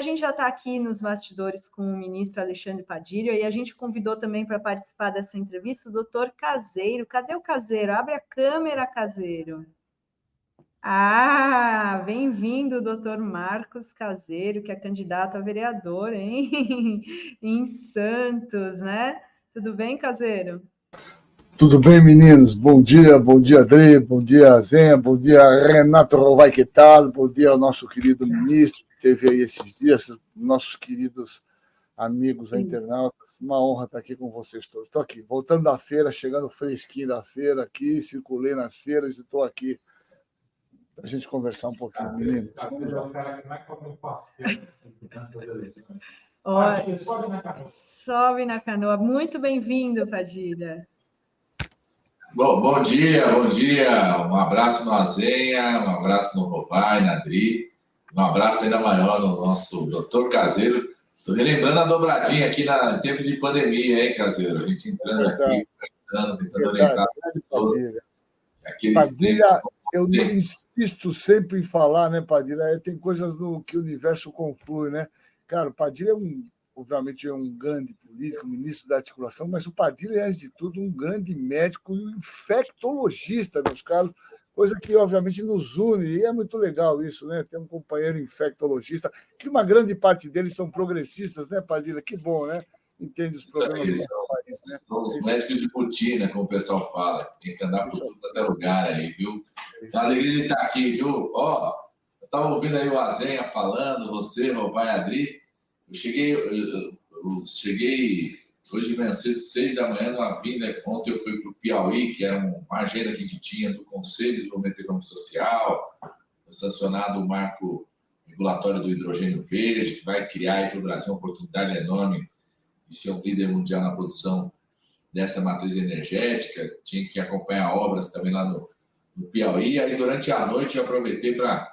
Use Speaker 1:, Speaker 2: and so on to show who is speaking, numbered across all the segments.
Speaker 1: A gente já está aqui nos bastidores com o ministro Alexandre Padilha e a gente convidou também para participar dessa entrevista o doutor Caseiro. Cadê o Caseiro? Abre a câmera, Caseiro. Ah, bem-vindo, doutor Marcos Caseiro, que é candidato a vereador, hein? Em Santos, né? Tudo bem, Caseiro?
Speaker 2: Tudo bem, meninos? Bom dia, Adri, bom dia, Zenha, bom dia, Renato Rovai, que tal? Bom dia ao nosso querido ministro, que teve aí esses dias, nossos queridos amigos internautas. Uma honra estar aqui com vocês todos. Estou aqui, voltando da feira, chegando fresquinho da feira aqui, circulei nas feiras e estou aqui para a gente conversar um pouquinho, meninos.
Speaker 3: Vamos lá. O cara que mais come passeio nessas eleições.
Speaker 1: Sobe na canoa. Muito bem-vindo, Padilha.
Speaker 3: Bom dia. Um abraço no Azenha, um abraço no Rovai, na Adri, um abraço ainda maior no nosso doutor Caseiro. Estou relembrando a dobradinha aqui em tempos de pandemia, hein, Caseiro? A gente entrando aqui, conversando, tentando orientar as pessoas.
Speaker 2: Padilha, eu insisto sempre em falar, né, Padilha? Tem coisas no que o universo conflui, né? Cara, o Padilha obviamente é um grande político, ministro da articulação, mas o Padilha é, antes de tudo, um grande médico e um infectologista, meus caros, coisa que, obviamente, nos une, e é muito legal isso, né? Ter um companheiro infectologista, que uma grande parte deles são progressistas, né, Padilha? Que bom, né? Entende os problemas do país, né?
Speaker 3: São os médicos de rotina, como o pessoal fala, tem que andar por tudo quanto é lugar aí, viu? É uma alegria de estar aqui, viu? Eu estava ouvindo aí o Azenha falando, você, Rovai, Adri. Eu cheguei hoje de manhã cedo, 6 da manhã, numa vinda. Ontem eu fui para o Piauí, que era uma agenda que a gente tinha do Conselho de Desenvolvimento Econômico e Social. Foi sancionado o marco regulatório do hidrogênio verde, que vai criar para o Brasil uma oportunidade enorme de ser um líder mundial na produção dessa matriz energética. Tinha que acompanhar obras também lá no Piauí. Aí, durante a noite, eu aproveitei para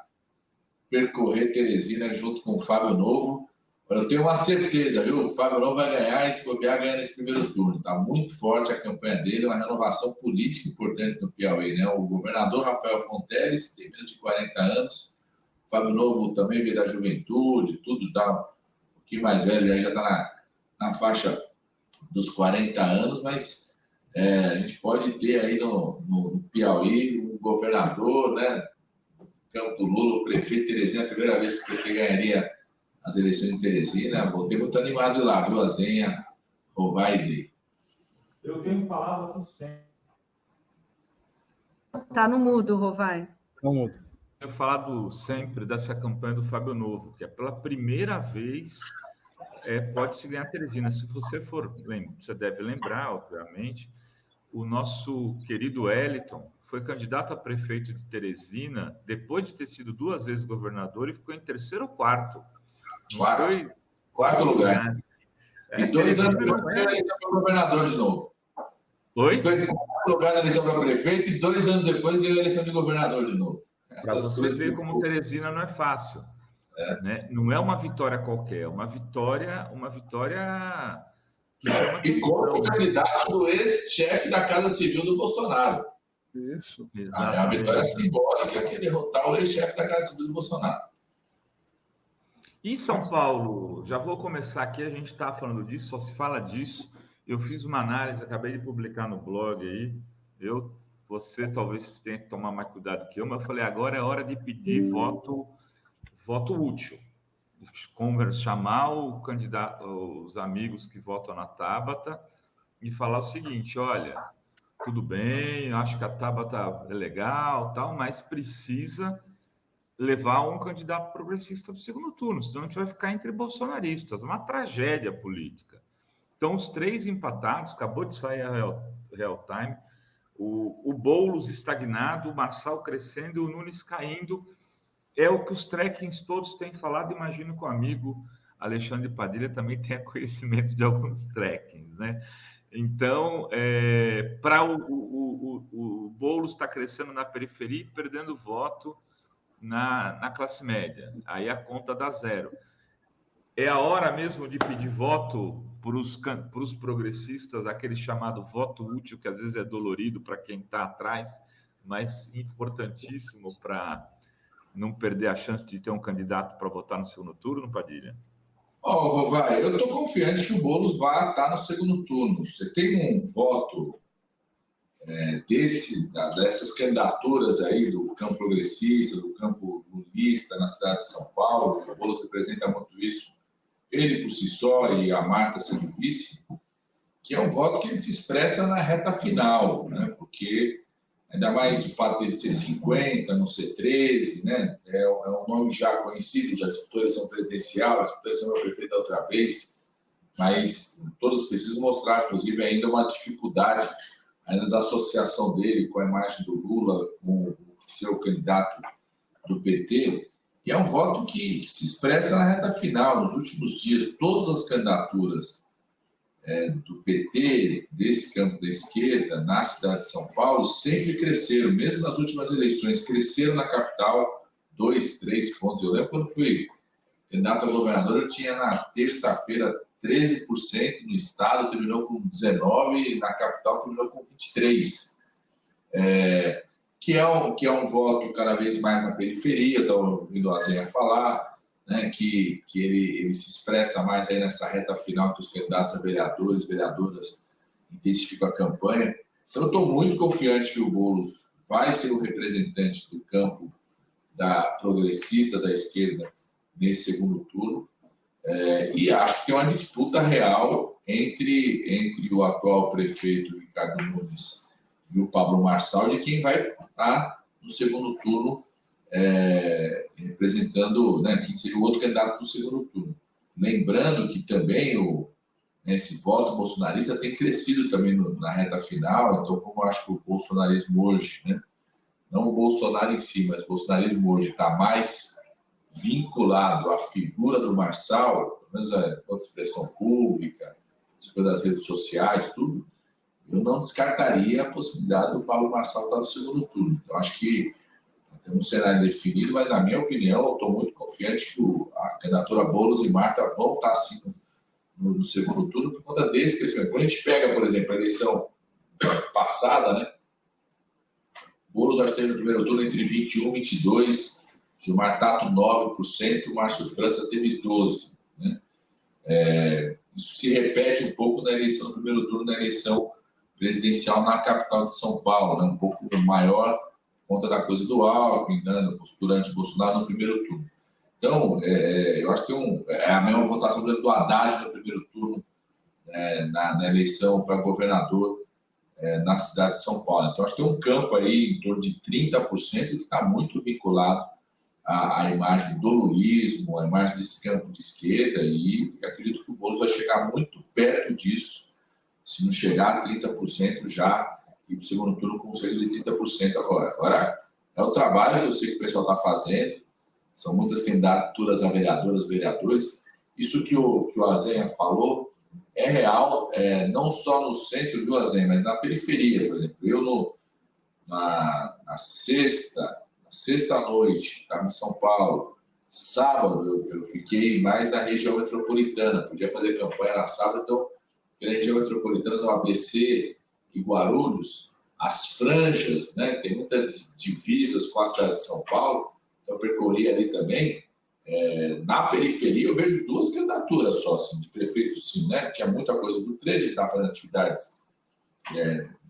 Speaker 3: percorrer Teresina junto com o Fábio Novo. Eu tenho uma certeza, viu? O Fábio Novo vai ganhar e se bobear, ganha nesse primeiro turno. Está muito forte a campanha dele, uma renovação política importante no Piauí, né? O governador Rafael Fonteles tem menos de 40 anos. O Fábio Novo também veio da juventude, tudo dá um pouquinho mais velho, aí já está na faixa dos 40 anos, mas a gente pode ter aí no Piauí um governador, né? Campo do Lula, o prefeito Teresina, a primeira vez que o PT ganharia as eleições em Teresina. Voltei muito animado de lá, viu, Azenha, Rovai e Dri.
Speaker 4: Eu tenho falado aqui sempre.
Speaker 1: Tá no mudo, Rovai.
Speaker 2: No mudo.
Speaker 4: Eu tenho falado sempre dessa campanha do Fábio Novo, que é pela primeira vez pode-se ganhar Teresina. Se você você deve lembrar, obviamente, o nosso querido Wellington foi candidato a prefeito de Teresina depois de ter sido 2 vezes governador e ficou em terceiro ou quarto.
Speaker 3: Quarto lugar. E 2 anos depois deu a eleição para governador de novo.
Speaker 4: Oi?
Speaker 3: Foi em quarto lugar na eleição para prefeito e 2 anos depois deu a eleição de governador de novo.
Speaker 4: Para você ver como Teresina não é fácil. Né? Não é uma vitória qualquer, é uma vitória que chama
Speaker 3: e como candidato do ex-chefe da Casa Civil do Bolsonaro.
Speaker 2: Isso.
Speaker 3: É uma vitória simbólica, que é derrotar o ex-chefe da Casa Civil do Bolsonaro.
Speaker 4: Em São Paulo, já vou começar aqui, a gente está falando disso, só se fala disso. Eu fiz uma análise, acabei de publicar no blog aí. Você talvez tenha que tomar mais cuidado que eu, mas eu falei, agora é hora de pedir voto útil. Chamar o candidato, os amigos que votam na Tabata e falar o seguinte, olha, tudo bem, acho que a Tabata é legal, tal, mas precisa levar um candidato progressista para o segundo turno, senão a gente vai ficar entre bolsonaristas, uma tragédia política. Então, os 3 empatados, acabou de sair a real time, o Boulos estagnado, o Marçal crescendo e o Nunes caindo, é o que os trekkings todos têm falado, imagino que o amigo Alexandre Padilha também tenha conhecimento de alguns trekkings, né? Então, para o Boulos está crescendo na periferia e perdendo voto na classe média. Aí a conta dá zero. É a hora mesmo de pedir voto para os progressistas, aquele chamado voto útil, que às vezes é dolorido para quem está atrás, mas importantíssimo para não perder a chance de ter um candidato para votar no segundo turno, Padilha?
Speaker 3: Rovai, eu estou confiante que o Boulos vai estar no segundo turno. Você tem um voto dessas candidaturas aí do campo progressista, do campo lulista na cidade de São Paulo, o Boulos representa muito isso, ele por si só e a Marta sendo vice, que é um voto que ele se expressa na reta final, né? Porque ainda mais o fato dele ser 50, não ser 13, né? É um nome já conhecido, já disputou a eleição presidencial, disputou a eleição do prefeito da outra vez, mas todos precisam mostrar, inclusive, ainda uma dificuldade ainda da associação dele com a imagem do Lula, com o seu candidato do PT, e é um voto que se expressa na reta final. Nos últimos dias, todas as candidaturas do PT, desse campo da esquerda, na cidade de São Paulo, sempre cresceram, mesmo nas últimas eleições, cresceram na capital 2, 3 pontos. Eu lembro quando fui candidato a governador, eu tinha na terça-feira 13% no estado, terminou com 19%, e na capital terminou com 23%. Que é um voto cada vez mais na periferia, estou ouvindo o Azenha falar, né, que ele se expressa mais aí nessa reta final que os candidatos a vereadores, vereadoras intensificam a campanha. Então, eu estou muito confiante que o Boulos vai ser o representante do campo da progressista da esquerda nesse segundo turno. E acho que tem uma disputa real entre o atual prefeito Ricardo Nunes e o Pablo Marçal de quem vai estar no segundo turno representando, né, quem seria o outro candidato do segundo turno. Lembrando que também esse voto bolsonarista tem crescido também na reta final, então como eu acho que o bolsonarismo hoje, né, não o Bolsonaro em si, mas o bolsonarismo hoje está mais vinculado à figura do Marçal, pelo menos a expressão pública, das redes sociais, tudo, eu não descartaria a possibilidade do Pablo Marçal estar no segundo turno. Então, acho que tem um cenário definido, mas, na minha opinião, eu estou muito confiante que a candidatura Boulos e Marta vão estar, assim, no segundo turno, por conta desse crescimento. Quando a gente pega, por exemplo, a eleição passada, né? Boulos acho que teve no primeiro turno entre 21 e 22%, Gilmar Tato 9%, Márcio França teve 12%. Né? Isso se repete um pouco na eleição do primeiro turno, na eleição presidencial na capital de São Paulo, né? Um pouco maior por conta da coisa do Alckmin, né? Postura anti-Bolsonaro no primeiro turno. Então, eu acho que a mesma votação do Haddad no primeiro turno na eleição para governador na cidade de São Paulo. Então, acho que tem um campo aí em torno de 30% que está muito vinculado à imagem do lulismo, à imagem desse campo de esquerda, e acredito que o Boulos vai chegar muito perto disso, se não chegar a 30% já, e para o segundo turno com cerca de 30% agora. Agora, é o trabalho que eu sei que o pessoal está fazendo, são muitas candidaturas a vereadoras, vereadores. Isso que o Azenha falou é real, não só no centro, viu, Azenha, mas na periferia, por exemplo. Eu, na sexta-noite, estava em São Paulo. Sábado, eu fiquei mais na região metropolitana. Podia fazer campanha na sábado, então, na região metropolitana do ABC e Guarulhos, as franjas, né, tem muitas divisas com a cidade de São Paulo, então eu percorri ali também. Na periferia, eu vejo duas candidaturas só, assim, de prefeitos, sim, né? Tinha muita coisa do 13, estava fazendo atividades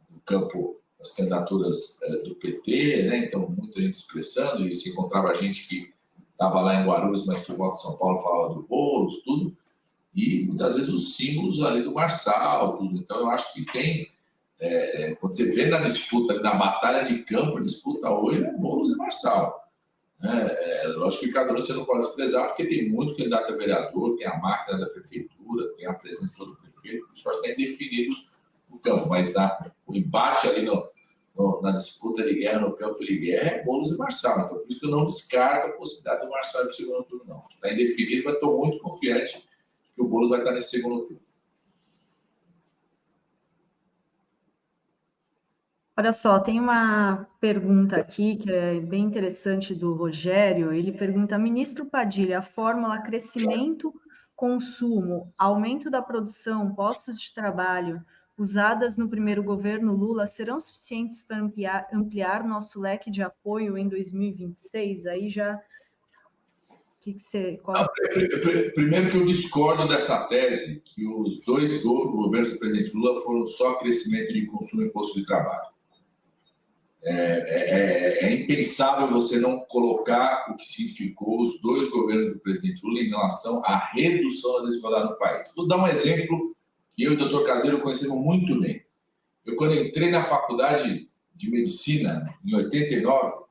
Speaker 3: no campo das candidaturas do PT, né? Então, muita gente expressando, e se encontrava gente que estava lá em Guarulhos, mas que vota em São Paulo, falava do Boulos, tudo, e muitas vezes os símbolos ali do Marçal, tudo. Então, eu acho que tem, quando você vê na disputa, na batalha de campo, a disputa hoje é Boulos e Marçal. Lógico que cada um você não pode desprezar, porque tem muito candidato a vereador, tem a máquina da prefeitura, tem a presença do prefeito, isso está definido no campo, mas o embate ali na disputa de guerra, no campo de guerra, é Boulos e Marçal. Então, por isso que eu não descarto a possibilidade do Marçal ir para o segundo turno, não. Está indefinido, mas estou muito confiante que o Boulos vai estar nesse segundo turno.
Speaker 1: Olha só, tem uma pergunta aqui que é bem interessante do Rogério. Ele pergunta: ministro Padilha, a fórmula crescimento, consumo, aumento da produção, postos de trabalho, usadas no primeiro governo Lula serão suficientes para ampliar nosso leque de apoio em 2026? Aí já...
Speaker 3: Primeiro que eu discordo dessa tese que os dois governos do presidente Lula foram só crescimento de consumo e imposto de trabalho. É impensável você não colocar o que significou os dois governos do presidente Lula em relação à redução da desigualdade no país. Vou dar um exemplo que eu e o Dr. Caseiro conhecemos muito bem. Eu, quando entrei na faculdade de medicina, em 89,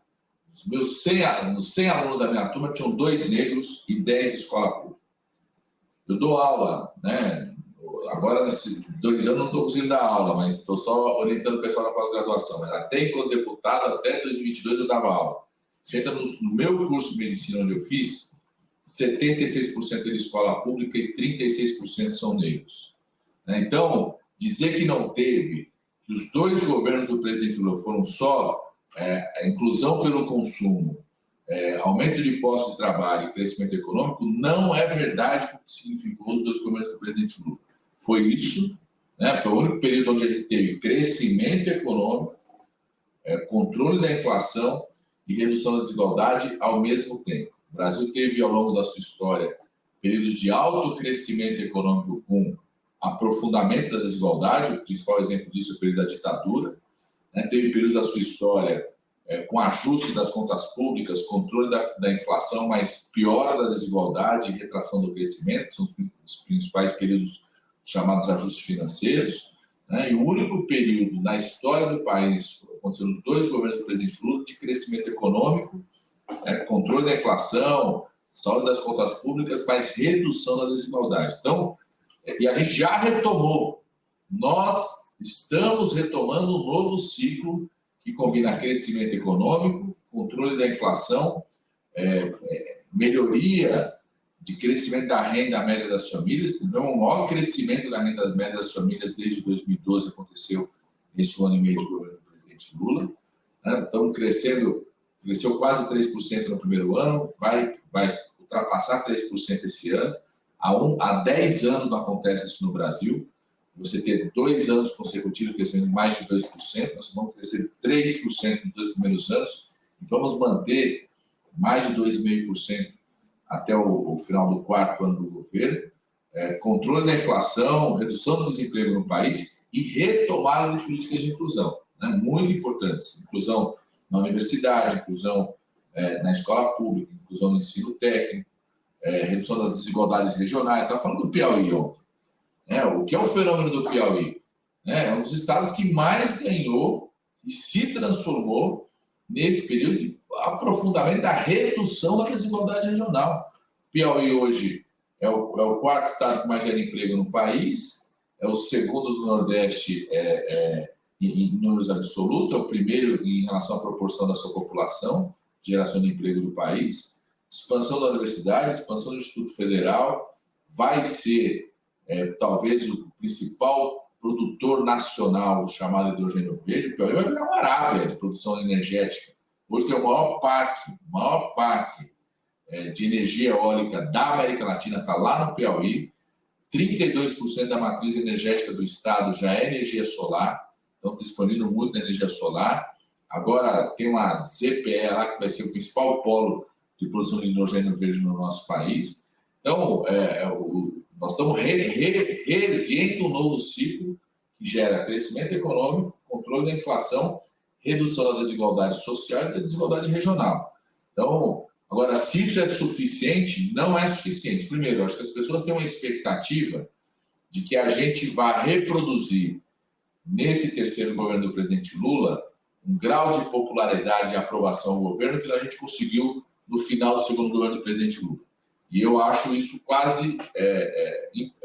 Speaker 3: os 100 alunos da minha turma tinham 2 negros e 10 de escola pública. Eu dou aula, né? Agora, nesses 2 anos, não estou conseguindo dar aula, mas estou só orientando o pessoal da pós-graduação. Mas até enquanto deputado, até 2022 eu dava aula. Você entra no meu curso de medicina, onde eu fiz, 76% de escola pública e 36% são negros. Então, dizer que não teve, que os dois governos do presidente Lula foram só a inclusão pelo consumo, aumento de postos de trabalho e crescimento econômico, não é verdade o que significou os dois governos do presidente Lula. Foi isso, né? Foi o único período onde a gente teve crescimento econômico, controle da inflação e redução da desigualdade ao mesmo tempo. O Brasil teve, ao longo da sua história, períodos de alto crescimento econômico com aprofundamento da desigualdade, o principal exemplo disso é o período da ditadura. Teve períodos da sua história com ajuste das contas públicas, controle da inflação, mas piora da desigualdade e retração do crescimento, que são os principais períodos chamados ajustes financeiros. E o único período na história do país, aconteceu nos dois governos do presidente Lula, de crescimento econômico, controle da inflação, saúde das contas públicas, mas redução da desigualdade. Então, e a gente já retomou, nós estamos retomando um novo ciclo que combina crescimento econômico, controle da inflação, melhoria de crescimento da renda média das famílias. Então, o maior crescimento da renda média das famílias desde 2012 aconteceu nesse ano e meio de governo do presidente Lula. Estamos cresceu quase 3% no primeiro ano, vai ultrapassar 3% esse ano. Há 10 anos não acontece isso no Brasil. Você ter 2 anos consecutivos crescendo mais de 2%, nós vamos crescer 3% nos 2 primeiros anos e vamos manter mais de 2,5% até o final do 4º ano do governo. Controle da inflação, redução do desemprego no país e retomada de políticas de inclusão, muito importantes. Inclusão na universidade, inclusão na escola pública, inclusão no ensino técnico, redução das desigualdades regionais. Estava falando do Piauí ontem. O que é o fenômeno do Piauí? É um dos estados que mais ganhou e se transformou nesse período de aprofundamento da redução da desigualdade regional. Piauí hoje é o 4º estado que mais gera emprego no país, é o 2º do Nordeste em números absolutos, é o primeiro em relação à proporção da sua população, geração de emprego do país, expansão da universidade, expansão do Instituto Federal, vai ser talvez o principal produtor nacional chamado hidrogênio verde. O Piauí vai virar uma Arábia de produção energética. Hoje tem o maior parque de energia eólica da América Latina, está lá no Piauí. 32% da matriz energética do estado já é energia solar, então disponível muito na energia solar. Agora tem uma ZPE lá que vai ser o principal polo de produção de hidrogênio verde no nosso país. Então, nós estamos reerguendo um novo ciclo que gera crescimento econômico, controle da inflação, redução da desigualdade social e da desigualdade regional. Então, agora, se isso é suficiente, não é suficiente. Primeiro, acho que as pessoas têm uma expectativa de que a gente vá reproduzir, nesse 3º governo do presidente Lula, um grau de popularidade e aprovação ao governo que a gente conseguiu no final do 2º governo do presidente Lula. E eu acho isso quase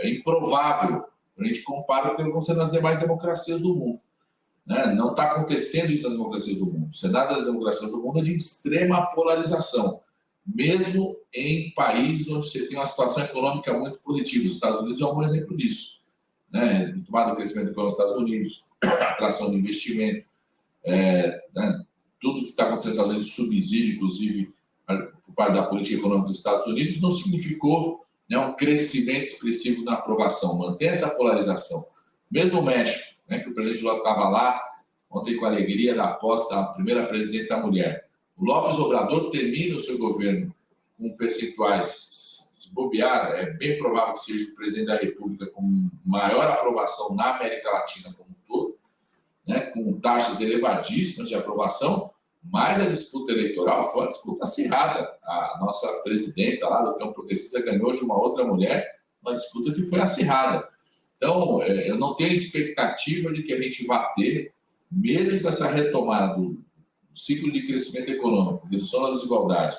Speaker 3: improvável. A gente compara com o que está acontecendo nas demais democracias do mundo. Não está acontecendo isso nas democracias do mundo. O cenário das democracias do mundo é de extrema polarização, mesmo em países onde você tem uma situação econômica muito positiva. Os Estados Unidos é um bom exemplo disso. Tomada do crescimento econômico dos Estados Unidos, atração de investimento, tudo que está acontecendo nos Estados Unidos, subsídio, inclusive, por parte da política econômica dos Estados Unidos, não significou um crescimento expressivo na aprovação. Mantém essa polarização. Mesmo o México, né, que o presidente Lula estava lá ontem com a alegria da posse da primeira presidenta mulher. O López Obrador termina o seu governo com percentuais, se bobear, é bem provável que seja o presidente da República com maior aprovação na América Latina como um todo, né, com taxas elevadíssimas de aprovação, mas a disputa eleitoral foi uma disputa acirrada. A nossa presidenta lá do campo progressista ganhou de uma outra mulher, uma disputa que foi acirrada. Então, eu não tenho expectativa de que a gente vá ter, mesmo com essa retomada do ciclo de crescimento econômico, redução da desigualdade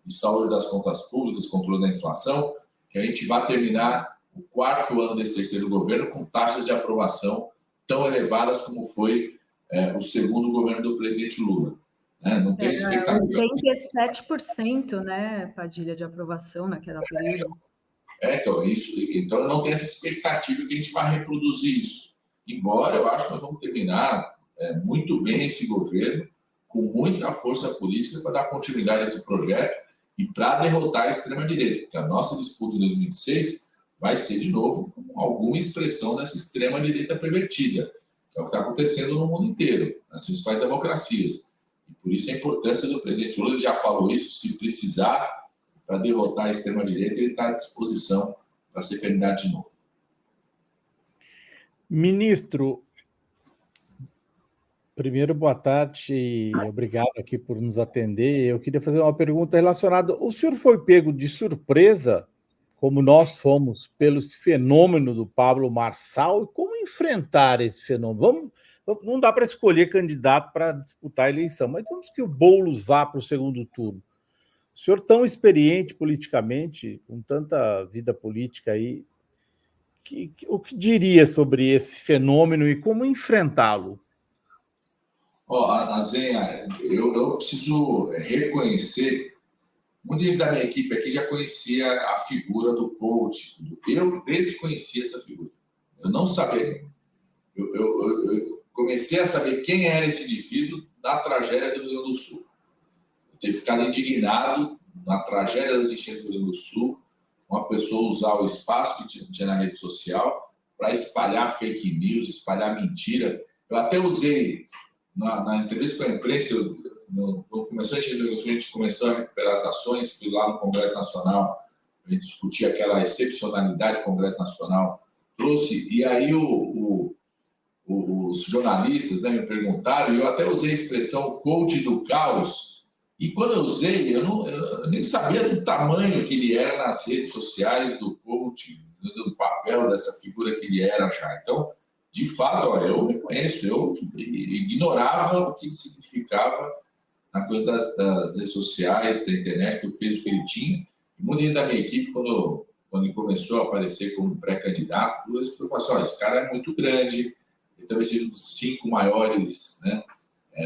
Speaker 3: e saúde das contas públicas, controle da inflação, que a gente vá terminar o 4º ano desse terceiro governo com taxas de aprovação tão elevadas como foi o segundo governo do presidente Lula. Não tem expectativa.
Speaker 1: 87%, né, Padilha, de aprovação naquela período.
Speaker 3: Então, eu não tenho essa expectativa que a gente vai reproduzir isso. Embora eu acho que nós vamos terminar muito bem esse governo, com muita força política para dar continuidade a esse projeto e para derrotar a extrema-direita, porque a nossa disputa em 2026 vai ser, de novo, com alguma expressão dessa extrema-direita pervertida, que é o que está acontecendo no mundo inteiro, nas principais democracias. E por isso a importância do presidente Lula, ele já falou isso, se precisar, para derrotar a extrema-direita, ele está à disposição para ser candidato de novo.
Speaker 5: Ministro, primeiro, boa tarde e obrigado aqui por nos atender. Eu queria fazer uma pergunta relacionada. O senhor foi pego de surpresa, como nós fomos, pelo fenômeno do Pablo Marçal, e como enfrentar esse fenômeno? Não dá para escolher candidato para disputar a eleição, mas vamos que o Boulos vá para o segundo turno. O senhor, tão experiente politicamente, com tanta vida política aí, o que diria sobre esse fenômeno e como enfrentá-lo?
Speaker 3: Azenha, eu preciso reconhecer, muita gente da minha equipe aqui já conhecia a figura do coach. Eu desconhecia essa figura. Eu não sabia. Eu comecei a saber quem era esse indivíduo da tragédia do Rio Grande do Sul. Eu ter ficado indignado na tragédia das enchentes do Rio Grande do Sul, uma pessoa usar o espaço que tinha na rede social para espalhar fake news, espalhar mentira. Eu até usei, na entrevista com a imprensa, quando começou a encher do Rio Grande do Sul, a gente começou a recuperar as ações, fui lá no Congresso Nacional, a gente discutia aquela excepcionalidade do Congresso Nacional, trouxe, e aí os jornalistas, né, me perguntaram, e eu até usei a expressão coach do caos, e quando eu usei, eu nem sabia do tamanho que ele era nas redes sociais, do coach, do papel dessa figura que ele era já. Então, de fato, eu reconheço, eu ignorava o que significava a coisa das redes sociais, da internet, do peso que ele tinha. E muita gente da minha equipe, quando ele começou a aparecer como pré-candidato, eles falaram assim, esse cara é muito grande, ele talvez seja um dos 5 maiores, né,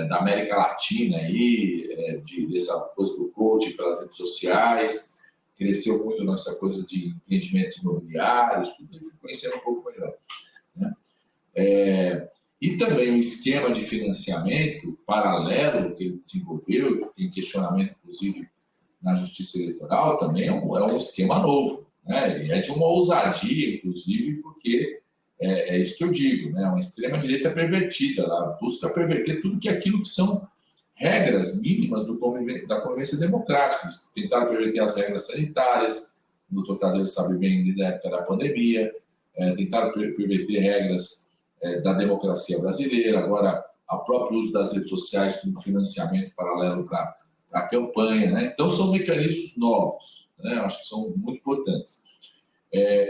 Speaker 3: da América Latina, aí, dessa coisa do coaching pelas redes sociais, cresceu muito nessa coisa de empreendimentos imobiliários, tudo isso, conhecendo um pouco melhor. Né? E também um esquema de financiamento paralelo que ele desenvolveu, que tem questionamento, inclusive, na Justiça Eleitoral, também é um esquema novo. Né? E é de uma ousadia, inclusive, porque é isso que eu digo, né? Uma extrema-direita pervertida, ela busca perverter tudo aquilo que são regras mínimas da convivência democrática. Eles tentaram perverter as regras sanitárias, o doutor Caseiro sabe bem da época da pandemia, tentaram perverter regras da democracia brasileira, agora o próprio uso das redes sociais como financiamento paralelo para a campanha. Né? Então, são mecanismos novos, né? Eu acho que são muito importantes.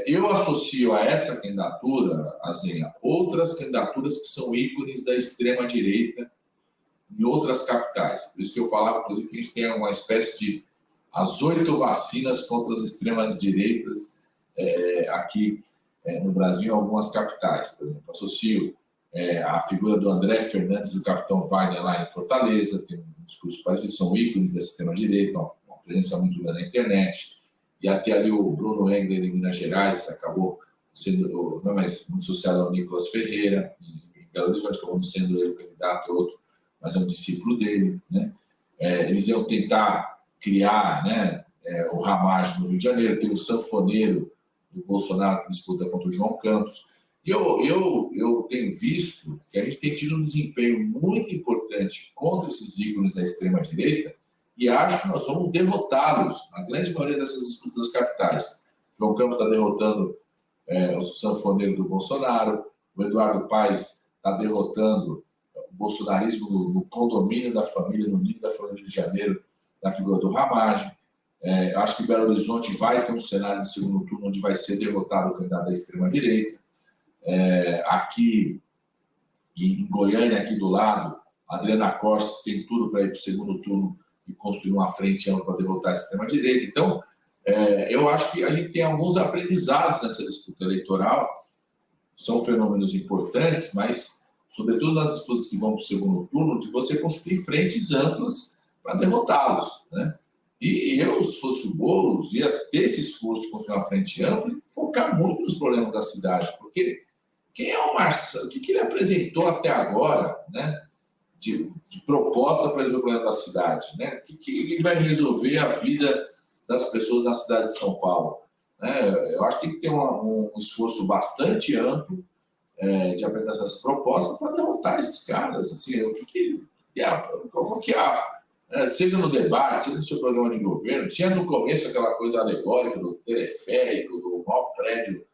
Speaker 3: Eu associo a essa candidatura, Azenha, outras candidaturas que são ícones da extrema-direita em outras capitais. Por isso que eu falava, por exemplo, que a gente tem uma espécie de as 8 vacinas contra as extremas-direitas aqui no Brasil, em algumas capitais. Por exemplo, associo a figura do André Fernandes, do Capitão Wagner, lá em Fortaleza, tem um discurso parecido, são ícones da extrema-direita, uma presença muito grande na internet. E até ali o Bruno Engler, em Minas Gerais, acabou sendo, não é mais muito associado ao Nicolas Ferreira, em Belo Horizonte, acabou sendo ele o candidato, outro, mas é um discípulo dele. Né? Eles iam tentar criar, né, o Ramagem no Rio de Janeiro, tem o sanfoneiro do Bolsonaro que disputa contra o João Campos. E eu tenho visto que a gente tem tido um desempenho muito importante contra esses ícones da extrema-direita e acho que nós vamos derrotá-los na grande maioria dessas disputas capitais. João Campos está derrotando o sanfoneiro do Bolsonaro, o Eduardo Paes está derrotando o bolsonarismo no condomínio da família, no ninho da família de Janeiro, na figura do Ramagem. Acho que Belo Horizonte vai ter um cenário de segundo turno onde vai ser derrotado o candidato da extrema-direita. Aqui em Goiânia, aqui do lado, a Adriana Costa tem tudo para ir para o segundo turno e construir uma frente ampla para derrotar a extrema-direita. Então, eu acho que a gente tem alguns aprendizados nessa disputa eleitoral. São fenômenos importantes, mas, sobretudo nas disputas que vão para o segundo turno, de você construir frentes amplas para derrotá-los, né? E eu, se fosse o Boulos, ia ter esse esforço de construir uma frente ampla e focar muito nos problemas da cidade, porque quem é o Marçal? O que ele apresentou até agora, né, de proposta para resolver o problema da cidade? Né? O que ele vai resolver a vida das pessoas na cidade de São Paulo? Eu acho que tem que ter um esforço bastante amplo de apresentação dessas propostas para derrotar esses caras. Assim, qual que é seja no debate, seja no seu programa de governo, tinha no começo aquela coisa alegórica do teleférico, do maior prédio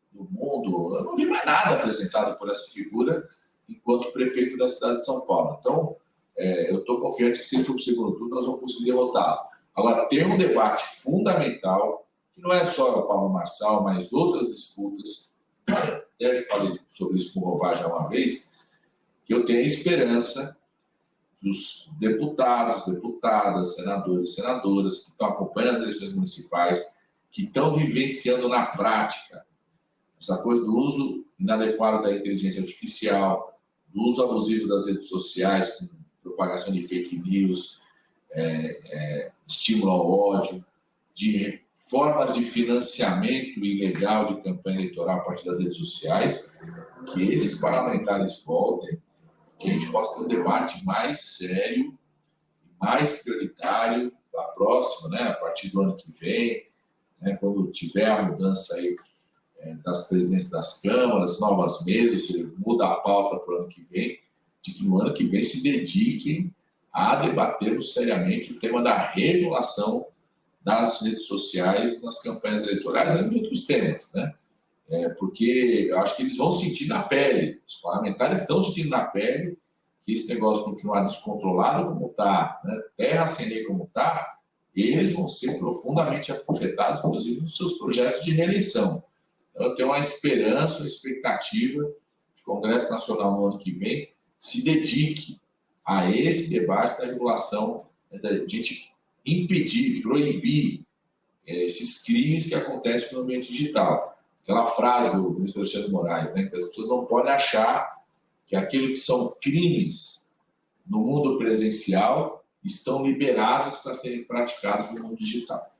Speaker 3: do mundo. Eu não vi mais nada apresentado por essa figura enquanto prefeito da cidade de São Paulo. Então, eu estou confiante que se ele for para o segundo turno, nós vamos conseguir derrotá-lo. Agora, tem um debate fundamental, que não é só o Pablo Marçal, mas outras disputas. Até eu falei sobre isso com o Rovaz já uma vez, que eu tenho a esperança dos deputados, deputadas, senadores e senadoras que estão acompanhando as eleições municipais, que estão vivenciando na prática essa coisa do uso inadequado da inteligência artificial, do uso abusivo das redes sociais, com propagação de fake news, estímulo ao ódio, de formas de financiamento ilegal de campanha eleitoral a partir das redes sociais, que esses parlamentares voltem, que a gente possa ter um debate mais sério, mais prioritário, a próxima, né, a partir do ano que vem, né, quando tiver a mudança aí das presidências das câmaras, novas mesas, se muda a pauta para o ano que vem, de que no ano que vem se dediquem a debatermos seriamente o tema da regulação das redes sociais nas campanhas eleitorais, além de outros temas, né? Porque eu acho que eles vão sentir na pele, os parlamentares estão sentindo na pele que esse negócio continuar descontrolado como está, né? Terra sem lei como está, eles vão ser profundamente afetados, inclusive, nos seus projetos de reeleição. Então, eu tenho uma esperança, uma expectativa de que o Congresso Nacional no ano que vem se dedique a esse debate da regulação, da gente impedir, proibir esses crimes que acontecem no ambiente digital. Aquela frase do ministro Alexandre de Moraes, né, que as pessoas não podem achar que aquilo que são crimes no mundo presencial estão liberados para serem praticados no mundo digital.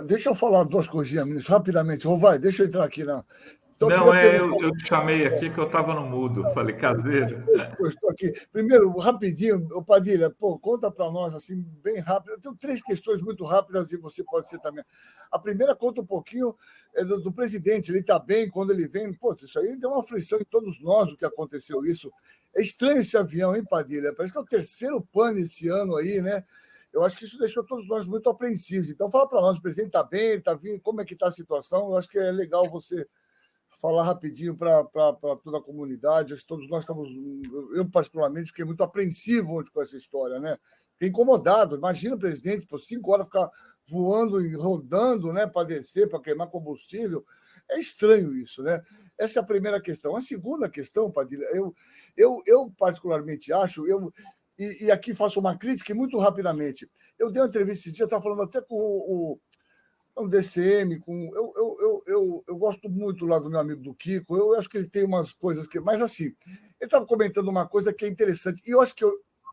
Speaker 2: Deixa eu falar duas coisinhas, ministro, rapidamente. Vai, deixa eu entrar aqui na...
Speaker 4: eu te chamei aqui que eu estava no mudo. Falei, Caseiro.
Speaker 2: Eu estou aqui. Primeiro, rapidinho, Padilha, conta para nós, assim, bem rápido. Eu tenho 3 questões muito rápidas e você pode ser também. A primeira, conta um pouquinho do presidente. Ele está bem quando ele vem. Isso aí deu uma aflição em todos nós do que aconteceu isso. É estranho esse avião, hein, Padilha? Parece que é o 3º pane esse ano aí, né? Eu acho que isso deixou todos nós muito apreensivos. Então, fala para nós, o presidente está bem, ele está vindo, como é que está a situação? Eu acho que é legal você falar rapidinho para toda a comunidade. Acho que todos nós estamos... Eu, particularmente, fiquei muito apreensivo ontem com essa história, né? Fiquei incomodado. Imagina o presidente, por 5 horas, ficar voando e rodando, né, para descer, para queimar combustível. É estranho isso, né? Essa é a primeira questão. A segunda questão, Padilha, eu particularmente acho... E aqui faço uma crítica muito rapidamente. Eu dei uma entrevista esse dia, estava falando até com o DCM, eu gosto muito lá do meu amigo do Kiko, eu acho que ele tem umas coisas que... Mas assim, ele estava comentando uma coisa que é interessante, e eu acho que,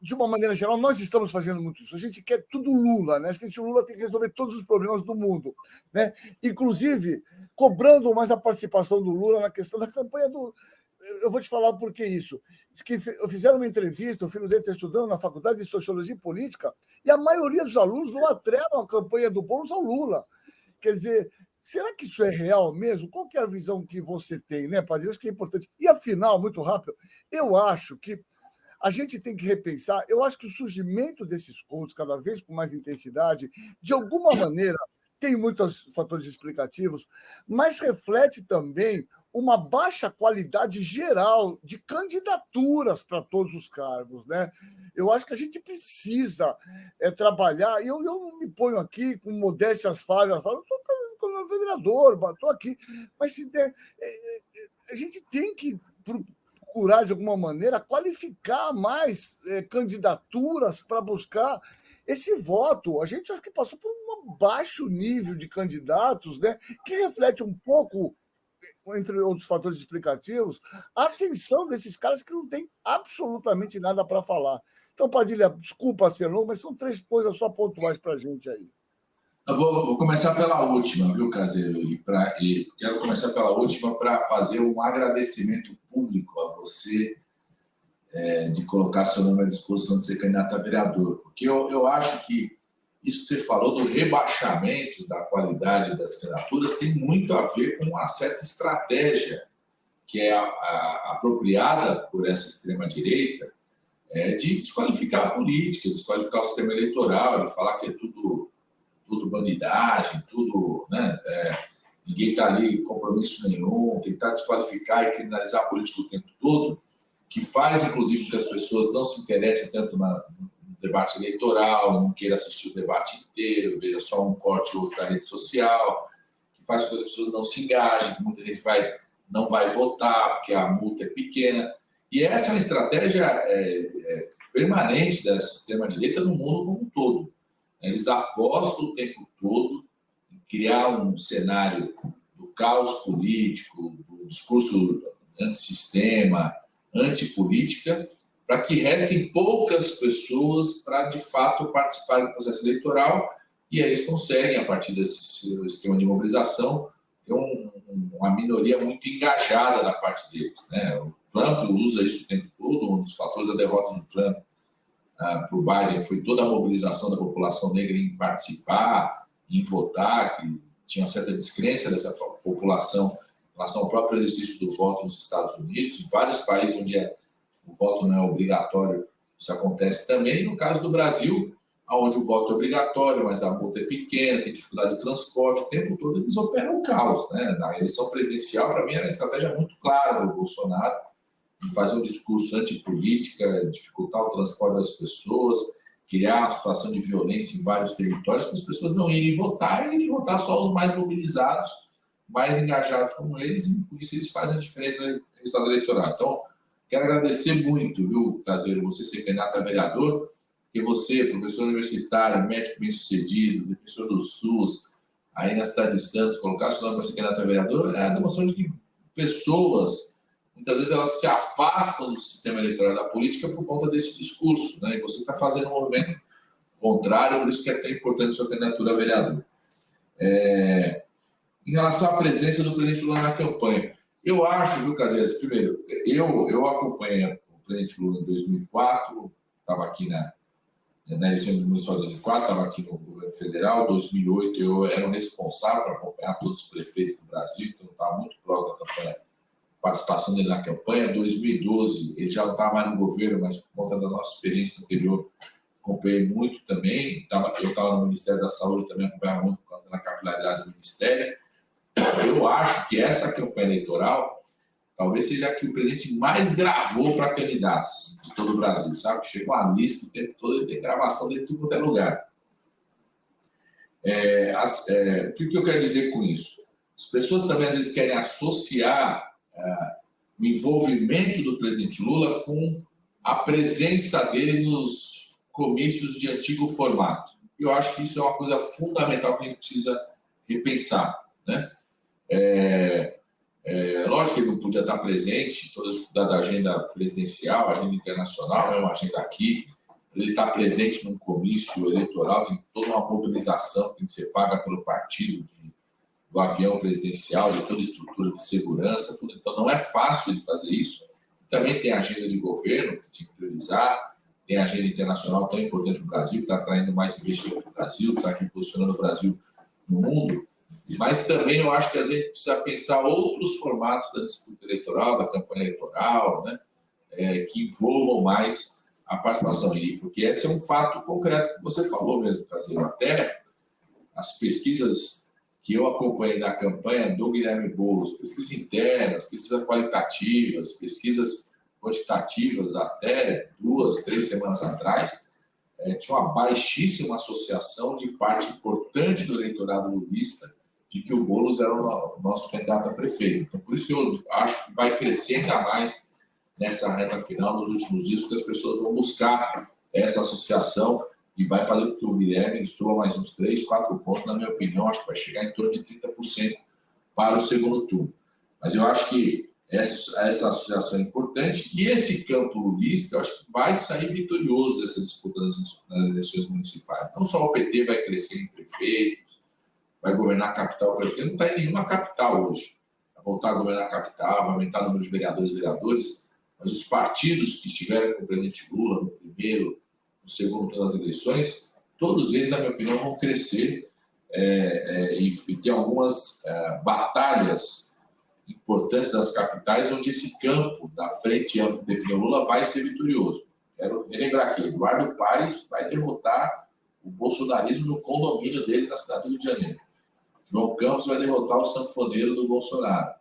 Speaker 2: de uma maneira geral, nós estamos fazendo muito isso. A gente quer tudo Lula, né? Acho que o Lula tem que resolver todos os problemas do mundo, né? Inclusive, cobrando mais a participação do Lula na questão da campanha do... Eu vou te falar por que isso. Diz que fizeram uma entrevista, o filho dele está estudando na Faculdade de Sociologia e Política, e a maioria dos alunos não atrelam a campanha do Boulos ao Lula. Quer dizer, será que isso é real mesmo? Qual que é a visão que você tem, né, Padilha? Acho que é importante. E, afinal, muito rápido, eu acho que a gente tem que repensar. Eu acho que o surgimento desses cultos, cada vez com mais intensidade, de alguma maneira, tem muitos fatores explicativos, mas reflete também uma baixa qualidade geral de candidaturas para todos os cargos, né? Eu acho que a gente precisa trabalhar, e eu não me ponho aqui com modéstias falhas, eu estou como vereador, estou aqui, mas a gente tem que procurar, de alguma maneira, qualificar mais candidaturas para buscar esse voto. A gente acho que passou por um baixo nível de candidatos, né, que reflete um pouco, entre outros fatores explicativos, a ascensão desses caras que não têm absolutamente nada para falar. Então, Padilha, desculpa ser longo, mas são 3 coisas só pontuais para a gente aí.
Speaker 3: Eu vou começar pela última, viu, Caseiro? E quero começar pela última para fazer um agradecimento público a você de colocar seu nome à disposição de ser candidato a vereador. Porque eu acho que isso que você falou do rebaixamento da qualidade das candidaturas tem muito a ver com uma certa estratégia que é apropriada por essa extrema-direita de desqualificar a política, desqualificar o sistema eleitoral, de falar que é tudo bandidagem, tudo, né? Ninguém está ali com compromisso nenhum, tentar desqualificar e criminalizar a política o tempo todo, que faz, inclusive, que as pessoas não se interessem tanto no debate eleitoral, não queiram assistir o debate inteiro, veja só um corte ou outro da rede social, que faz com que as pessoas não se engajem, que muita gente não vai votar porque a multa é pequena. E essa é uma estratégia permanente da extrema-direita no mundo como um todo. Eles apostam o tempo todo em criar um cenário do caos político, do discurso antissistema, antipolítica, para que restem poucas pessoas para, de fato, participar do processo eleitoral, e aí eles conseguem, a partir desse esquema de mobilização, ter uma minoria muito engajada da parte deles, né? O Trump usa isso o tempo todo, um dos fatores da derrota do Trump para o Biden foi toda a mobilização da população negra em participar, em votar, que tinha uma certa descrença dessa população em relação ao próprio exercício do voto nos Estados Unidos. Em vários países onde o voto não é obrigatório, isso acontece também. No caso do Brasil, onde o voto é obrigatório, mas a multa é pequena, tem dificuldade de transporte, o tempo todo eles operam o caos, né? Na eleição presidencial, para mim, era uma estratégia muito clara do Bolsonaro, de fazer um discurso antipolítica, dificultar o transporte das pessoas, criar uma situação de violência em vários territórios, para as pessoas não irem votar e votar só os mais mobilizados, mais engajados como eles, e por isso eles fazem a diferença no resultado eleitoral. Então, quero agradecer muito, viu, Caseiro, você ser candidato a vereador, porque você, professor universitário, médico bem-sucedido, defensor do SUS, aí na cidade de Santos, colocar seu nome para ser candidato a vereador, é a demonstração de que pessoas, muitas vezes elas se afastam do sistema eleitoral da política por conta desse discurso, né? E você está fazendo um movimento contrário, por isso que é tão importante a sua candidatura a vereador. Em relação à presença do presidente Lula na campanha, eu acho, viu, Caseiro, primeiro, eu acompanhei o presidente Lula em 2004, estava aqui na eleição municipal de 2004, estava aqui no governo federal. Em 2008, eu era o responsável por acompanhar todos os prefeitos do Brasil, então estava muito próximo da campanha, participação dele na campanha. Em 2012, ele já não estava mais no governo, mas por conta da nossa experiência anterior, acompanhei muito também. Eu estava no Ministério da Saúde, também acompanhava muito por conta da capilaridade do Ministério. Eu acho que essa campanha eleitoral talvez seja a que o presidente mais gravou para candidatos de todo o Brasil, sabe? Chegou a lista o tempo todo, tem gravação dele em tudo quanto é lugar. O que eu quero dizer com isso? As pessoas também às vezes querem associar o envolvimento do presidente Lula com a presença dele nos comícios de antigo formato. Eu acho que isso é uma coisa fundamental que a gente precisa repensar, né? Lógico que ele não podia estar presente em toda a dificuldade da agenda presidencial, a agenda internacional, é uma agenda aqui. Ele estar presente num comício eleitoral, tem toda uma mobilização que tem que ser paga pelo partido, do avião presidencial, de toda a estrutura de segurança, tudo. Então não é fácil ele fazer isso. Também tem a agenda de governo que tem que priorizar, tem a agenda internacional tão importante para o Brasil, que está atraindo mais investimento para o Brasil, está reposicionando o Brasil no mundo. Mas também eu acho que a gente precisa pensar outros formatos da disputa eleitoral, da campanha eleitoral, né? Que envolvam mais a participação. Porque esse é um fato concreto que você falou mesmo, Caseiro. Até as pesquisas que eu acompanhei na campanha do Guilherme Boulos, pesquisas internas, pesquisas qualitativas, pesquisas quantitativas, até 2, 3 semanas atrás, tinha uma baixíssima associação de parte importante do eleitorado lulista de que o Boulos era o nosso candidato a prefeito. Então, por isso que eu acho que vai crescer ainda mais nessa reta final, nos últimos dias, porque as pessoas vão buscar essa associação e vai fazer com que o Guilherme suba mais uns 3, 4 pontos, na minha opinião, acho que vai chegar em torno de 30% para o segundo turno. Mas eu acho que essa associação é importante e esse campo lulista, eu acho que vai sair vitorioso dessa disputa nas eleições municipais. Não só o PT vai crescer em prefeitos, vai governar a capital, porque não está em nenhuma capital hoje. Vai voltar a governar a capital, vai aumentar o número de vereadores e vereadoras, mas os partidos que estiveram com o presidente Lula no primeiro, no segundo turno das eleições, todos eles, na minha opinião, vão crescer e ter algumas batalhas importantes das capitais, onde esse campo da frente ampla que define o Lula vai ser vitorioso. Quero relembrar aqui, Eduardo Paes vai derrotar o bolsonarismo no condomínio dele na cidade do Rio de Janeiro. João Campos vai derrotar o sanfoneiro do Bolsonaro.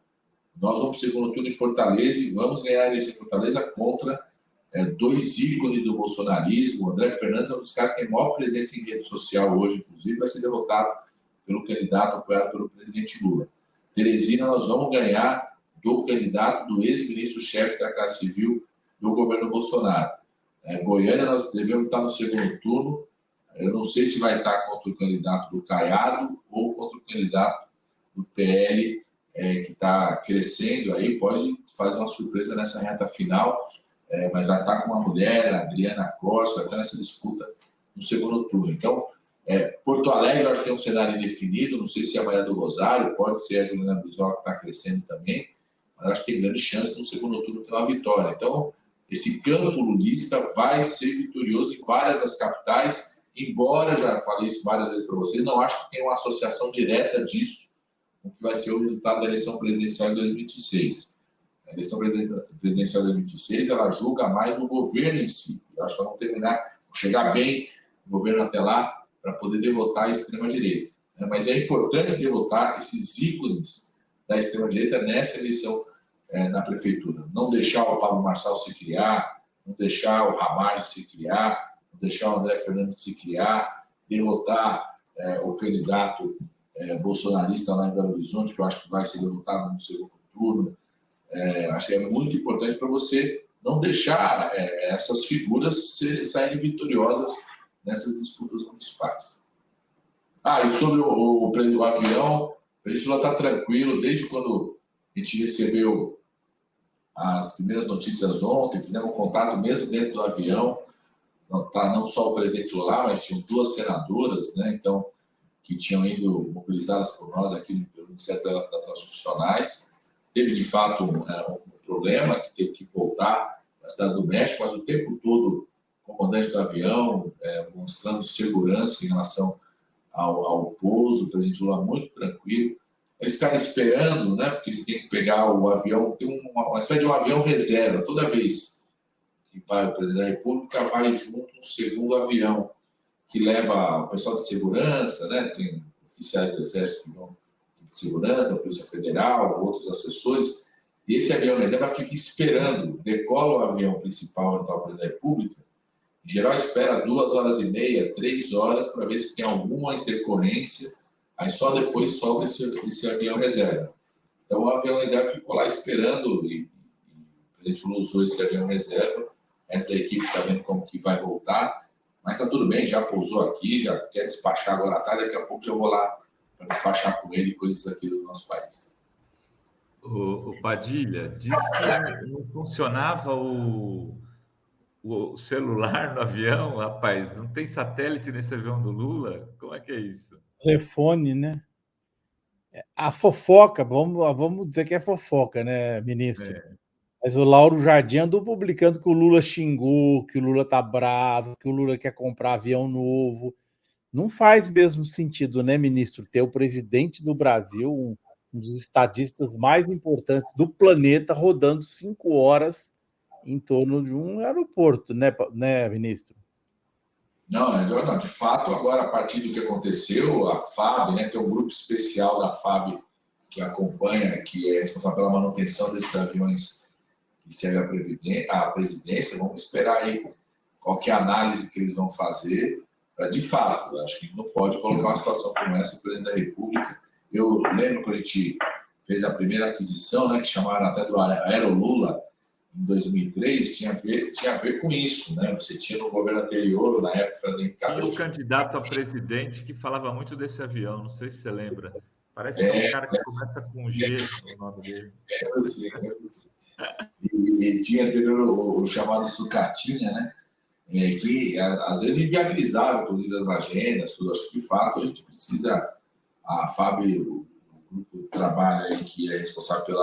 Speaker 3: Nós vamos para o segundo turno em Fortaleza e vamos ganhar a eleição em Fortaleza contra 2 ícones do bolsonarismo. O André Fernandes é um dos caras que tem maior presença em rede social hoje, inclusive, vai ser derrotado pelo candidato apoiado pelo presidente Lula. Teresina, nós vamos ganhar do candidato do ex-ministro-chefe da Casa Civil do governo Bolsonaro. Goiânia, nós devemos estar no segundo turno. Eu não sei se vai estar contra o candidato do Caiado ou contra o candidato do PL, que está crescendo aí, pode fazer uma surpresa nessa reta final, mas vai estar com uma mulher, a Adriana Costa, vai estar nessa disputa no segundo turno. Então, Porto Alegre, eu acho que tem um cenário indefinido, não sei se é a Maria do Rosário, pode ser a Juliana Brizola, que está crescendo também, mas acho que tem grande chance no segundo turno ter uma vitória. Então, esse campo lulista vai ser vitorioso em várias das capitais, embora, já falei isso várias vezes para vocês, não acho que tem uma associação direta disso com o que vai ser o resultado da eleição presidencial de 2026. A eleição presidencial de 2026, ela julga mais o governo em si. Eu acho que vamos chegar bem no governo até lá, para poder derrotar a extrema-direita. Mas é importante derrotar esses ícones da extrema-direita nessa eleição na prefeitura. Não deixar o Pablo Marçal se criar, não deixar o Ramagem se criar, não deixar o André Fernandes se criar, derrotar o candidato bolsonarista lá em Belo Horizonte, que eu acho que vai ser derrotado no segundo turno. Acho que é muito importante para você não deixar essas figuras saírem vitoriosas nessas disputas municipais. E sobre o avião, o presidente Lula está tranquilo, desde quando a gente recebeu as primeiras notícias ontem, fizemos contato mesmo dentro do avião, não só o presidente Lula, mas tinham 2 senadoras, né, então, que tinham ido mobilizadas por nós aqui pelo Ministério das Relações Institucionais. Teve, de fato, um problema, que teve que voltar para a Cidade do México, mas o tempo todo o comandante do avião mostrando segurança em relação ao pouso, o presidente Lula muito tranquilo. Eles ficaram esperando, né, porque você tem que pegar o avião, tem uma espécie de um avião reserva. Toda vez que vai o presidente da República, vai junto um segundo avião que leva o pessoal de segurança, né, tem oficiais do Exército que vão de segurança, da Polícia Federal, outros assessores, e esse avião reserva fica esperando, decola o avião principal onde está o presidente da República. Em geral, espera 2h30, 3 horas para ver se tem alguma intercorrência, aí só depois solta esse avião reserva. Então, o avião reserva ficou lá esperando e o presidente Lula usou esse avião reserva. Essa da equipe está vendo como que vai voltar, mas está tudo bem, já pousou aqui, já quer despachar agora à tarde, daqui a pouco já vou lá para despachar com ele coisas aqui do nosso país.
Speaker 4: O Padilha, disse que não funcionava o celular no avião, rapaz. Não tem satélite nesse avião do Lula? Como é que é isso?
Speaker 5: Telefone, né? A fofoca, vamos dizer que é fofoca, né, ministro? Mas o Lauro Jardim andou publicando que o Lula xingou, que o Lula tá bravo, que o Lula quer comprar avião novo. não faz mesmo sentido, né, ministro, ter o presidente do Brasil, um dos estadistas mais importantes do planeta, rodando 5 horas em torno de um aeroporto, né, ministro?
Speaker 3: Não, de fato, agora, a partir do que aconteceu, a FAB, né, tem um grupo especial da FAB que acompanha, que é responsável pela manutenção desses aviões que servem à presidência. Vamos esperar aí qual que é a análise que eles vão fazer. De fato, acho que não pode colocar uma situação como essa no presidente da República. Eu lembro que a gente fez a primeira aquisição, né, que chamaram até do Aerolula, em 2003, tinha a ver com isso, né? Você tinha no governo anterior, na época, Fernando Henrique Cardoso.
Speaker 4: Tinha um candidato a presidente que falava muito desse avião, não sei se você lembra. Parece que é um cara que começa com G no nome dele.
Speaker 3: Eu sei. E tinha o chamado sucatinha, né? Que às vezes inviabilizava, inclusive, as agendas, tudo. Acho que, de fato, a gente precisa... A FAB, o grupo de trabalho aí, que é responsável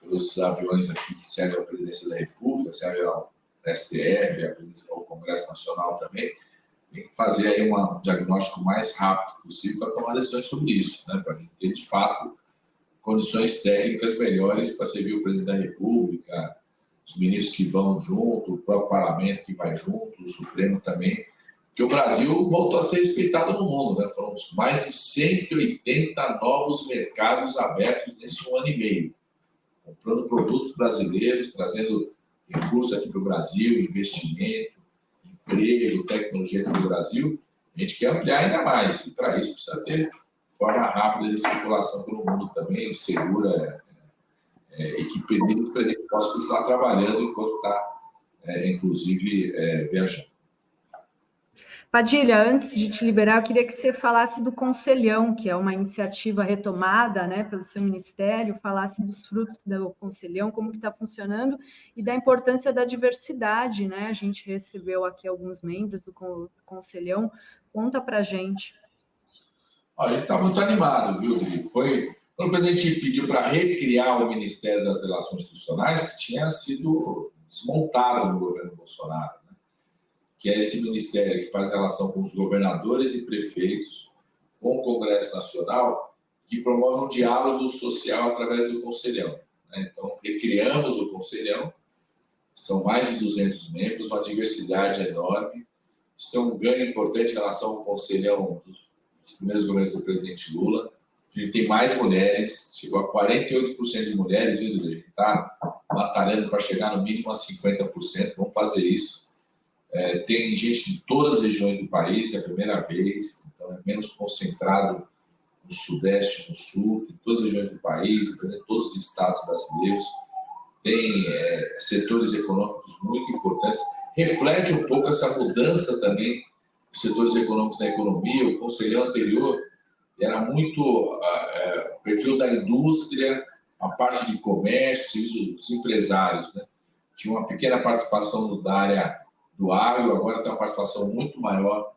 Speaker 3: pelos aviões aqui que servem à presidência da República, servem ao STF, ao Congresso Nacional também, tem que fazer aí um diagnóstico mais rápido possível para tomar decisões sobre isso, né? Para a gente ter, de fato, condições técnicas melhores para servir o presidente da República, os ministros que vão junto, o próprio parlamento que vai junto, o Supremo também, porque o Brasil voltou a ser respeitado no mundo, né? Foram mais de 180 novos mercados abertos nesse 1 ano e meio, comprando produtos brasileiros, trazendo recursos aqui para o Brasil, investimento, emprego, tecnologia aqui no Brasil. A gente quer ampliar ainda mais, e para isso precisa ter forma rápida de circulação pelo mundo também, segura, e que permita que o presidente possa continuar trabalhando enquanto está, inclusive, viajando.
Speaker 1: Padilha, antes de te liberar, eu queria que você falasse do Conselhão, que é uma iniciativa retomada, né, pelo seu ministério, falasse dos frutos do Conselhão, como que está funcionando e da importância da diversidade, né? A gente recebeu aqui alguns membros do Conselhão. Conta para a gente.
Speaker 3: A gente está muito animado, viu, Dri? Quando o presidente pediu para recriar o Ministério das Relações Institucionais, que tinha sido desmontado no governo Bolsonaro, que é esse ministério que faz relação com os governadores e prefeitos, com o Congresso Nacional, que promove um diálogo social através do Conselhão. Então, recriamos o Conselhão, são mais de 200 membros, uma diversidade enorme. Isso tem um ganho importante em relação ao Conselhão dos primeiros governos do presidente Lula. A gente tem mais mulheres, chegou a 48% de mulheres, viu, Dudu? A gente está batalhando para chegar no mínimo a 50%, vamos fazer isso. Tem gente de todas as regiões do país, é a primeira vez, então é menos concentrado no Sudeste, no Sul, tem todas as regiões do país, todos os estados brasileiros, tem setores econômicos muito importantes, reflete um pouco essa mudança também dos setores econômicos da economia. O conselheiro anterior era muito o perfil da indústria, a parte de comércio, serviço dos empresários, né? Tinha uma pequena participação da área do agro, agora tem uma participação muito maior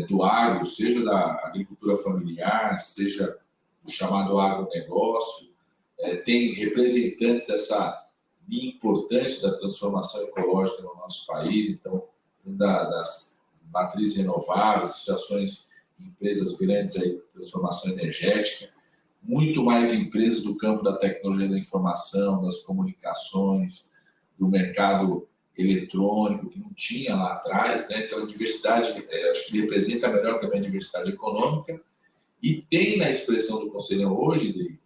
Speaker 3: do agro, seja da agricultura familiar, seja do chamado agronegócio. Tem representantes dessa linha importante da transformação ecológica no nosso país, então, das matrizes renováveis, associações, empresas grandes aí de transformação energética, muito mais empresas do campo da tecnologia da informação, das comunicações, do mercado eletrônico, que não tinha lá atrás, né? Então, a diversidade, acho que representa melhor também a diversidade econômica, e tem na expressão do Conselhão hoje,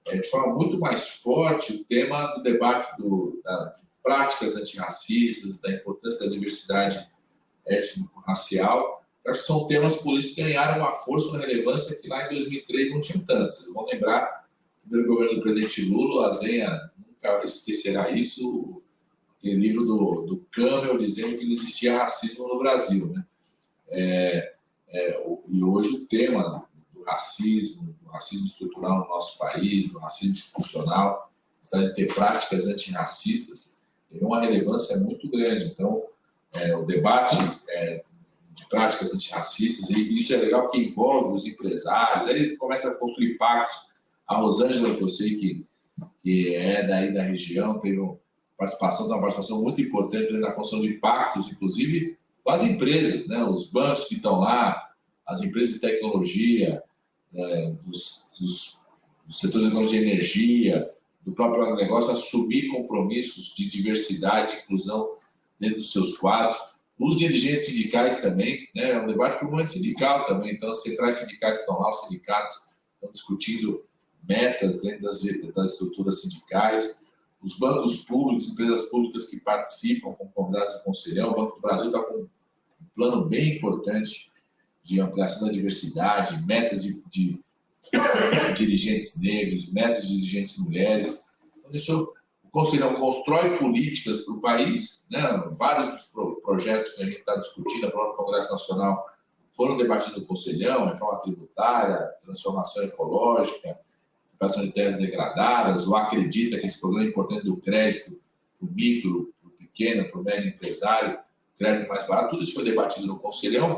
Speaker 3: de forma muito mais forte, o tema do debate de práticas antirracistas, da importância da diversidade étnico-racial. Acho que são temas políticos que ganharam uma força, uma relevância que lá em 2003 não tinham tanto. Vocês vão lembrar, no primeiro governo do presidente Lula, a Zenha nunca esquecerá isso, aquele livro do Campbell dizendo que não existia racismo no Brasil, né? E hoje o tema do racismo estrutural no nosso país, do racismo institucional, de ter práticas antirracistas, tem uma relevância muito grande. Então, o debate de práticas antirracistas, e isso é legal porque envolve os empresários, aí ele começa a construir pactos. A Rosângela, que eu sei que é daí da região, teve uma participação muito importante na construção de pactos, inclusive com as empresas, né? Os bancos que estão lá, as empresas de tecnologia, dos setores de energia, do próprio agronegócio, assumir compromissos de diversidade e inclusão dentro dos seus quadros. Os dirigentes sindicais também, né? É um debate para o movimento sindical também. Então, as centrais sindicais estão lá, os sindicatos estão discutindo metas dentro das estruturas sindicais. Os bancos públicos, empresas públicas que participam como convidados do Conselhão. O Banco do Brasil está com um plano bem importante de ampliação da diversidade, metas de dirigentes negros, metas de dirigentes mulheres. Então, isso, o Conselhão constrói políticas para o país, né? Vários dos projetos que a gente está discutindo, a própria Congresso Nacional, foram debatidos no Conselhão: reforma tributária, transformação ecológica, recuperação de terras degradadas, ou acredita que esse programa é importante do crédito para o micro, para o pequeno, para o médio empresário, crédito mais barato, tudo isso foi debatido no Conselhão,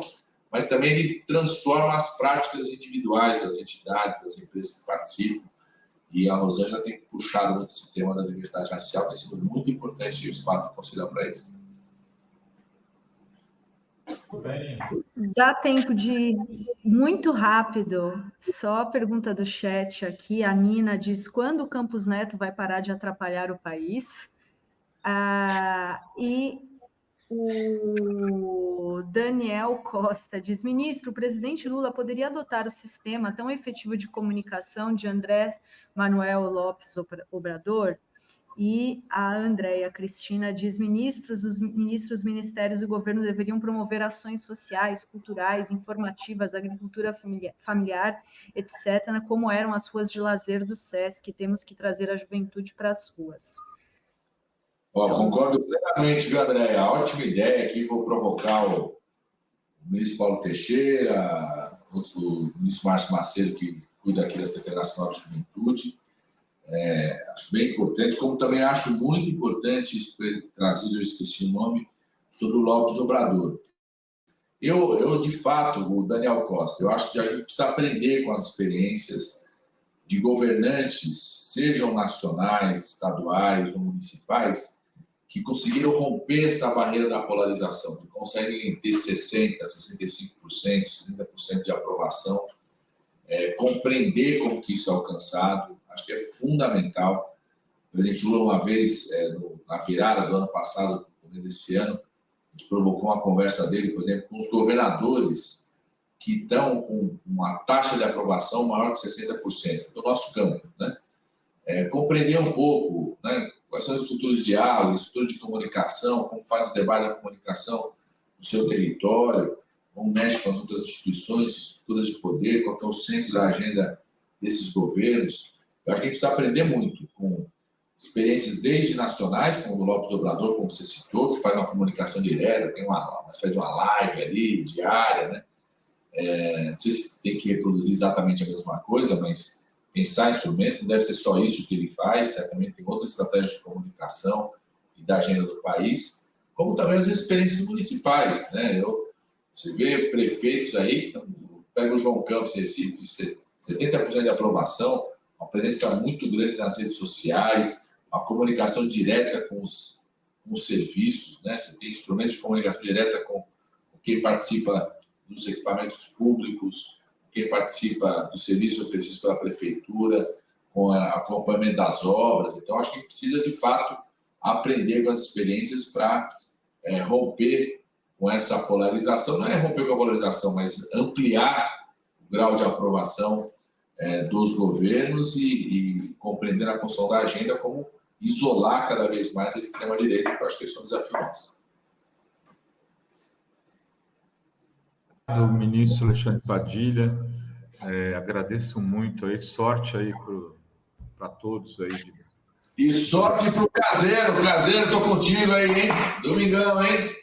Speaker 3: mas também ele transforma as práticas individuais das entidades, das empresas que participam. E a Rosângela tem puxado muito esse tema da diversidade racial, tem sido muito importante o espaço do Conselhão para isso.
Speaker 1: Dá tempo de muito rápido, só a pergunta do chat aqui. A Nina diz: quando o Campos Neto vai parar de atrapalhar o país? E o Daniel Costa diz: ministro, o presidente Lula poderia adotar o sistema tão efetivo de comunicação de André Manuel Lopes Obrador? E a Andréia Cristina diz: os ministros, ministérios e governo deveriam promover ações sociais, culturais, informativas, agricultura familiar, etc., como eram as ruas de lazer do SESC. Temos que trazer a juventude para as ruas.
Speaker 3: Concordo plenamente, viu, Andréia? Ótima ideia aqui. Vou provocar o ministro Paulo Teixeira, o ministro Márcio Macedo, que cuida aqui da Secretaria Nacional de Juventude. Acho bem importante, como também acho muito importante isso que foi trazido, eu esqueci o nome, sobre o Lopes Obrador. Eu, de fato, o Daniel Costa, eu acho que a gente precisa aprender com as experiências de governantes, sejam nacionais, estaduais ou municipais, que conseguiram romper essa barreira da polarização, que conseguem ter 60%, 65%, 70% de aprovação, compreender como que isso é alcançado. Acho que é fundamental. O presidente Lula, uma vez, na virada do ano passado, desse ano, a gente provocou uma conversa dele, por exemplo, com os governadores que estão com uma taxa de aprovação maior que 60% do nosso campo, né? Compreender um pouco, né, quais são as estruturas de diálogo, estrutura de comunicação, como faz o debate da comunicação no seu território, como mexe com as outras instituições, estruturas de poder, qual é o centro da agenda desses governos. Eu acho que a gente precisa aprender muito com experiências desde nacionais, como o Lopes Obrador, como você citou, que faz uma comunicação direta, tem uma espécie de uma live ali, diária, né? Não sei se tem que reproduzir exatamente a mesma coisa, mas pensar instrumentos, não deve ser só isso que ele faz, certamente tem outras estratégias de comunicação e da agenda do país, como também as experiências municipais, né? Você vê prefeitos aí, pega o João Campos, Recife, 70% de aprovação, uma presença muito grande nas redes sociais, uma comunicação direta com os serviços, né? Você tem instrumentos de comunicação direta com quem participa dos equipamentos públicos, quem participa dos serviços oferecidos pela prefeitura, com o acompanhamento das obras. Então, acho que a gente precisa, de fato, aprender com as experiências para romper com essa polarização. Não é romper com a polarização, mas ampliar o grau de aprovação dos governos e compreender a construção da agenda como isolar cada vez mais a extrema-direita, que eu acho que esse é um desafio nosso.
Speaker 4: Do ministro Alexandre Padilha, agradeço muito aí, sorte aí para todos aí.
Speaker 3: E sorte para o Caseiro, estou contigo aí, hein? Domingão, hein?